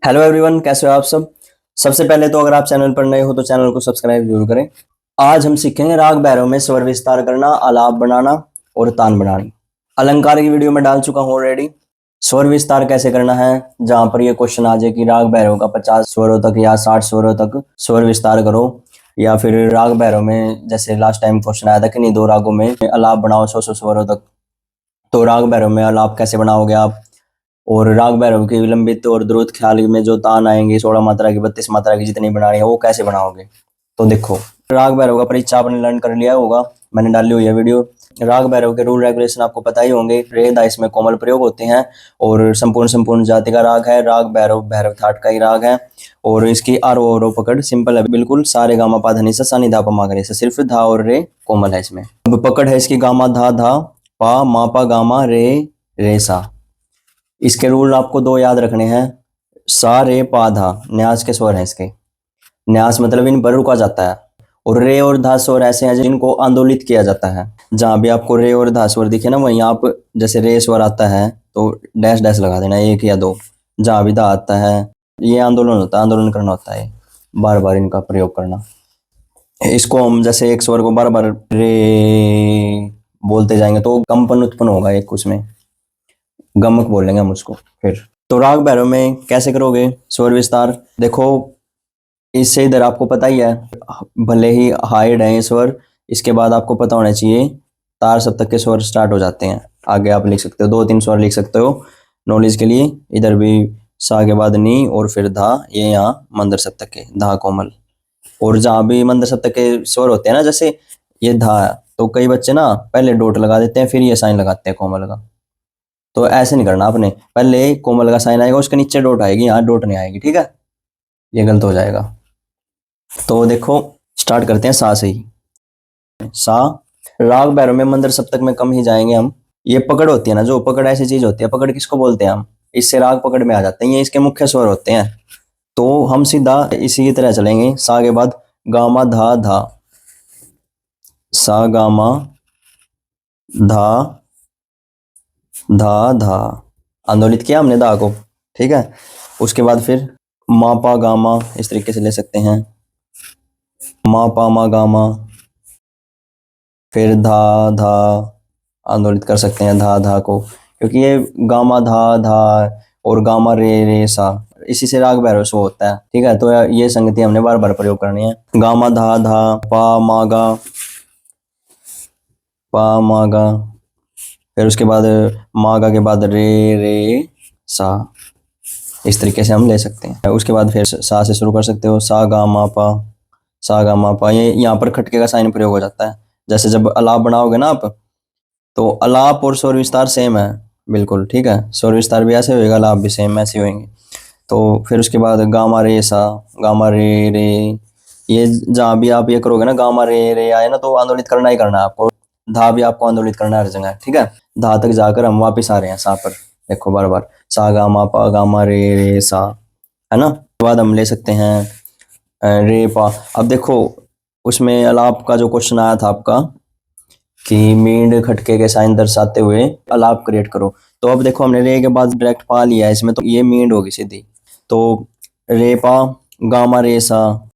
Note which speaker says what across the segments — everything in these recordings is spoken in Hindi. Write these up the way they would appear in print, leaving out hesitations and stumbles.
Speaker 1: हेलो एवरीवन, कैसे हो आप सब। सबसे पहले तो अगर आप चैनल पर नए हो तो चैनल को सब्सक्राइब जरूर करें। आज हम सीखेंगे राग भैरव में स्वर विस्तार करना, आलाप बनाना और तान बनाना। अलंकार की वीडियो में डाल चुका हूँ ऑलरेडी। स्वर विस्तार कैसे करना है, जहां पर ये क्वेश्चन आ जाए कि राग भैरव का 50 स्वरों तक या 60 स्वरों तक स्वर विस्तार करो, या फिर राग भैरव में जैसे लास्ट टाइम क्वेश्चन आया था कि नहीं दो रागों में आलाप बनाओ 100 स्वरों तक, तो राग भैरव में आलाप कैसे बनाओगे आप। और राग भैरव की विलंबित और द्रुत ख्याल में जो तान आएंगे 16 मात्रा की 32 मात्रा की जितनी बनानी है वो कैसे बनाओगे। तो देखो, राग भैरव का परीक्षा आपने लर्न कर लिया होगा, मैंने डाली हुई है वीडियो। राग भैरव के रूल रेगुलेशन आपको पता ही होंगे। रे दा इसमें कोमल प्रयोग होते हैं और संपूर्ण संपूर्ण जाति का राग है। राग भैरव भैरव थाट का ही राग है और इसकी आरोह अवरोह पकड़ सिंपल है बिल्कुल। सारे गामा पा धनी सा सा नि धा पा मा गा रे सा, सिर्फ धा और रे कोमल है इसमें। अब पकड़ है इसकी गामा धा धा पा मा पा गामा रे सा। इसके रूल आपको दो याद रखने हैं। सा रे पा धा न्यास के स्वर हैं इसके। न्यास मतलब इन पर रुका जाता है। और रे और धा स्वर ऐसे हैं जिनको आंदोलित किया जाता है। जहां भी आपको रे और धा स्वर दिखे ना, वहीं आप जैसे रे स्वर आता है तो डैश डैश लगा देना, एक या दो। जहां भी धा आता है ये आंदोलन होता है, आंदोलन करना होता है, बार बार इनका प्रयोग करना। इसको हम जैसे एक स्वर को बार बार रे बोलते जाएंगे तो कंपन उत्पन्न होगा एक, उसमें गमक बोलेंगे हम उसको। फिर तो राग भैरव में कैसे करोगे स्वर विस्तार, देखो इससे इधर आपको पता ही है, भले ही हाइड है ये स्वर, इसके बाद आपको पता होना चाहिए तार सप्तक के स्वर स्टार्ट हो जाते हैं। आगे आप लिख सकते हो, दो तीन स्वर लिख सकते हो नॉलेज के लिए। इधर भी सा के बाद नी और फिर धा, ये यहाँ मंदर सप्तक के धा कोमल। और जहाँ भी मंदर सप्तक के स्वर होते हैं ना, जैसे ये धा, तो कई बच्चे ना पहले डोट लगा देते हैं फिर ये साइन लगाते हैं कोमल का। तो ऐसे नहीं करना आपने, पहले कोमल का साइन आएगा उसके नीचे डॉट आएगी, यहाँ डॉट नहीं आएगी, ठीक है, ये गलत हो जाएगा। तो देखो स्टार्ट करते हैं सा से ही। सा राग भैरव में मंदर सप्तक में कम ही जाएंगे हम। ये पकड़ होती है ना, जो पकड़ ऐसी चीज होती है, पकड़ किसको बोलते हैं हम, इससे राग पकड़ में आ जाते हैं, ये इसके मुख्य स्वर होते हैं। तो हम सीधा इसी की तरह चलेंगे। सा के बाद गामा धा धा, सा गामा धा धा धा, आंदोलित किया हमने धा को, ठीक है। उसके बाद फिर मा पा गामा, इस तरीके से ले सकते हैं, मा पा मा गामा, फिर धा धा, आंदोलित कर सकते हैं धा धा को, क्योंकि ये गामा धा धा और गामा रे सा, इसी से राग भैरव शो होता है, ठीक है। तो ये संगति हमने बार बार प्रयोग करनी है। गामा धा धा पा मा गा, पा मा गा, फिर उसके बाद मागा के बाद रे सा, इस तरीके से हम ले सकते हैं। उसके बाद फिर सा से शुरू कर सकते हो, सा गा मा पा, सा गा मा पा। ये यहाँ पर खटके का साइन प्रयोग हो जाता है। जैसे जब अलाप बनाओगे ना आप, तो अलाप और स्वर विस्तार सेम है बिल्कुल, ठीक है। स्वर विस्तार भी ऐसे होएगा, अलाप भी सेम ऐसे होंगे। तो फिर उसके बाद गामा रे सा, गामा रे, ये जहाँ भी आप ये करोगे ना, गामा रे आए ना, तो आंदोलित करना ही करना है आपको। धा भी आपको आंदोलित करना है हर जगह, ठीक है। धा तक जाकर हम वापिस आ रहे हैं सा पर, देखो बार बार सा गामा पा गामा रे सा, है ना। उसके बाद हम ले सकते हैं रे पा। अब देखो उसमें अलाप का जो क्वेश्चन आया था आपका कि मींड खटके के साइन दर्शाते हुए अलाप क्रिएट करो, तो अब देखो हमने रे के बाद डायरेक्ट पा लिया है इसमें, तो ये मींड होगी सीधी। तो रे पा गामा रे सा,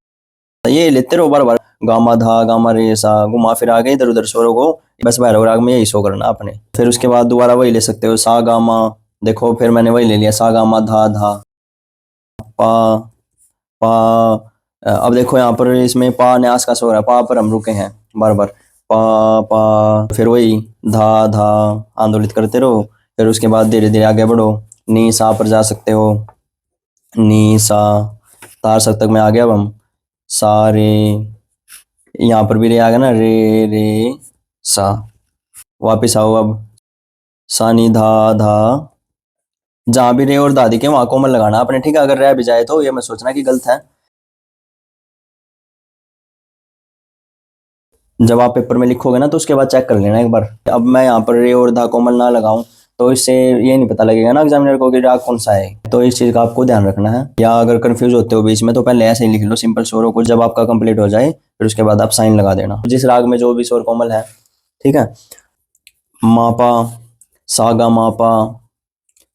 Speaker 1: ये लेते रहो बार बार, गामा धा गामा रे सा, घुमा फिर आगे इधर उधर स्वरों को, बस भैरव राग में यही शो करना आपने। फिर उसके बाद दोबारा वही ले सकते हो, सा गामा, देखो फिर मैंने वही ले लिया, सा गामा धा धा पा पा। अब देखो यहाँ पर इसमें पा न्यास का स्वर है, पा पर हम रुके हैं बार बार, पा पा, फिर वही धा धा, आंदोलित करते रहो। फिर उसके बाद धीरे धीरे आगे बढ़ो, नी सा पर जा सकते हो, नी सा, तार सप्तक में आ गया। अब हम सा रे, यहाँ पर भी रे आ गया ना, रे सा, वापिस आओ अब सा नी धा धा, जहां भी रे और धा दिखे वहां कोमल लगाना आपने, ठीक है। अगर रह भी जाए तो ये मैं सोचना कि गलत है, जब आप पेपर में लिखोगे ना तो उसके बाद चेक कर लेना एक बार। अब मैं यहाँ पर रे और धा कोमल ना लगाऊं तो इससे ये नहीं पता लगेगा ना एग्जामिनर को कि राग कौन सा है, तो इस चीज का आपको ध्यान रखना है। या अगर कंफ्यूज होते हो बीच में तो पहले ऐसे ही लिख लो सिंपल स्वरों को, जब आपका कंप्लीट हो जाए फिर उसके बाद आप साइन लगा देना जिस राग में जो भी स्वर कोमल है, ठीक है। मापा, सागा मापा,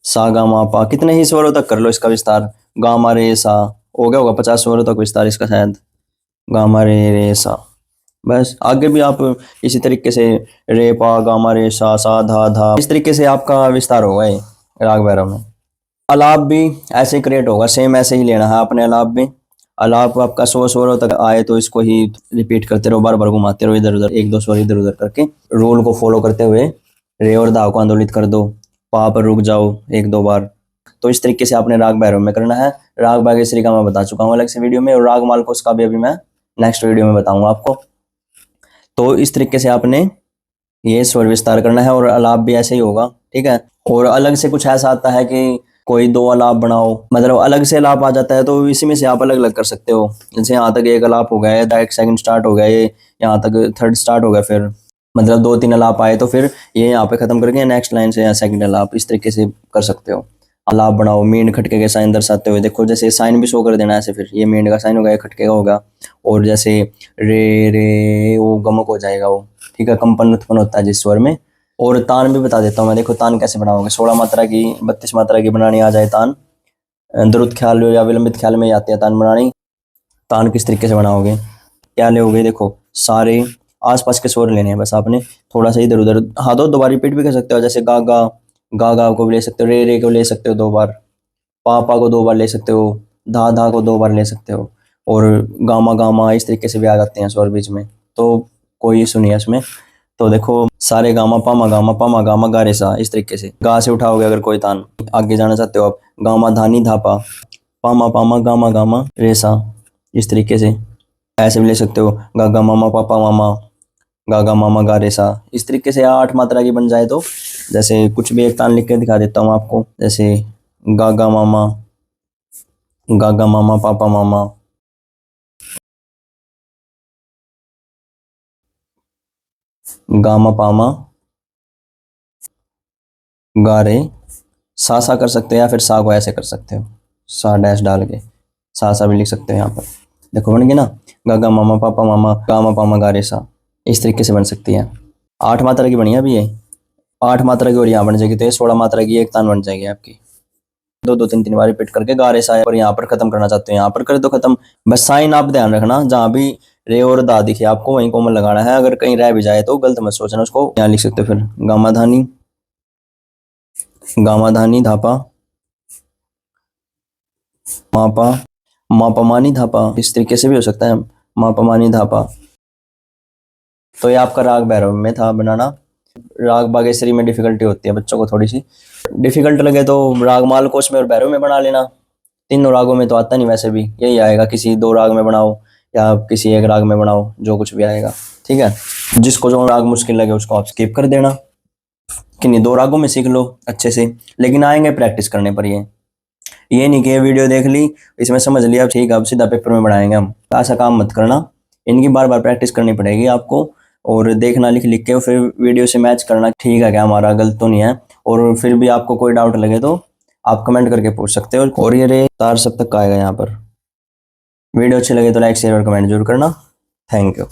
Speaker 1: सागा मापा, कितने ही स्वरों तक कर लो इसका विस्तार, गामा रे सा, हो गया होगा 50 स्वरों तक विस्तार इसका शायद, गामा रे सा। बस आगे भी आप इसी तरीके से रे पा गामा रे सा धा धा, इस तरीके से आपका विस्तार होगा ये राग भैरव में। अलाप भी ऐसे क्रिएट होगा, सेम ऐसे ही लेना है आपने अलाप भी। अलाप आपका 100 स्वरों तक आए तो इसको ही रिपीट करते रहो, बार बार घुमाते रहो इधर उधर, एक दो स्वर इधर उधर करके रूल को फॉलो करते हुए रे और धा को आंदोलित कर दो, पा पर रुक जाओ एक दो बार। तो इस तरीके से आपने राग भैरव में करना है। राग भागेश्वरी का मैं बता चुका हूँ अलग से वीडियो में, और राग मालकोस का भी अभी मैं नेक्स्ट वीडियो में बताऊंगा आपको। तो इस तरीके से आपने ये स्वर विस्तार करना है, और अलाप भी ऐसे ही होगा, ठीक है। और अलग से कुछ ऐसा आता है कि कोई दो अलाप बनाओ, मतलब अलग से अलाप आ जाता है तो इसी में से आप अलग अलग कर सकते हो। जैसे यहाँ तक एक अलाप हो गया, एक सेकंड स्टार्ट हो गया, ये यहाँ तक थर्ड स्टार्ट हो गया, फिर मतलब दो तीन अलाप आए तो फिर ये यहाँ पे खत्म करके नेक्स्ट लाइन से यहाँ सेकंड अलाप, इस तरीके से कर सकते हो। अलाप बनाओ मींड खटके के साइन दर्शाते हुए, देखो जैसे साइन भी शो कर देना ऐसे, फिर ये मींड का साइन होगा, ये खटके का होगा। और जैसे रे रे वो गमक हो जाएगा वो, ठीक है, कंपन उत्पन्न होता है जिस स्वर में। और तान भी बता देता हूँ मैं, देखो तान कैसे बनाओगे। 16 मात्रा की 32 मात्रा की बनानी आ जाए तान, द्रुत ख्याल या विलंबित ख्याल में आती है तान बनानी। तान किस तरीके से बनाओगे, क्या लोगे, देखो सारे आसपास के स्वर लेने हैं बस आपने, थोड़ा सा इधर उधर, हाँ दो बार रिपीट भी कर सकते हो, जैसे गा गा, गा गा को भी ले सकते हो, रे रे को ले सकते हो 2 बार, पा पा को 2 बार ले सकते हो, धा धा को 2 बार ले सकते हो, और गामा गामा इस तरीके से भी आ जाते हैं स्वर बीच में, तो कोई इशू नहीं है इसमें। तो देखो सारे गामा पामा गामा गा रे सा, इस तरीके से गा से उठाओगे अगर कोई तान, आगे जाना चाहते हो आप, गामा धानी धापा, पामा गामा गामा रे सा, इस तरीके से ऐसे भी ले सकते हो, गागा मामा पापा मामा, गागा मामा गा रे सा, इस तरीके से 8 मात्रा की बन जाए तो। जैसे कुछ भी एक तान लिख के दिखा देता हूँ आपको, जैसे गागा मामा पापा मामा, गामा पामा गा रे सा कर सकते हो, या फिर सा को ऐसे कर सकते हो, सा डैश डाल के सा भी लिख सकते हो यहाँ पर। देखो बन गया ना, गागा मामा पापा मामा गामा पामा गा रे सा, इस तरीके से बन सकती है। 8 मात्रा की बनी है अभी ये, 8 मात्रा की और यहाँ बन जाएगी, तो ये 16 मात्रा की एक तान बन जाएगी आपकी। दो दो तीन तीन बार रिपीट करके गा रे सा, और यहाँ पर खत्म करना चाहते हो यहाँ पर कर दो खत्म। बस साइन आप ध्यान रखना, जहाँ भी रे और दा दिखे आपको वहीं कोमल लगाना है, अगर कहीं रह भी जाए तो गलत मत सोचना उसको, यहाँ लिख सकते हो फिर गामा धानी धापा मापा मापा मानी धापा, इस तरीके से भी हो सकता है, मापा मानी धापा। तो ये आपका राग भैरव में था बनाना। राग बागेश्वरी में डिफिकल्टी होती है बच्चों को थोड़ी सी, डिफिकल्ट लगे तो राग मालकोस में और भैरव में बना लेना। तीनों रागों में तो आता नहीं, वैसे भी यही आएगा, किसी 2 राग में बनाओ या किसी एक राग में बनाओ, जो कुछ भी आएगा, ठीक है। जिसको जो राग मुश्किल लगे उसको आप स्किप कर देना, कि नहीं 2 रागों में सीख लो अच्छे से, लेकिन आएंगे प्रैक्टिस करने पर। ये नहीं कि ये वीडियो देख ली इसमें समझ लिया ठीक है अब सीधा पेपर में बनाएंगे हम, ऐसा काम मत करना। इनकी बार बार प्रैक्टिस करनी पड़ेगी आपको, और देखना लिख लिख के फिर वीडियो से मैच करना, ठीक है क्या हमारा गलत तो नहीं है। और फिर भी आपको कोई डाउट लगे तो आप कमेंट करके पूछ सकते हो। और ये रे तार सब तक आएगा यहाँ पर। वीडियो अच्छी लगे तो लाइक शेयर और कमेंट जरूर करना। Thank you.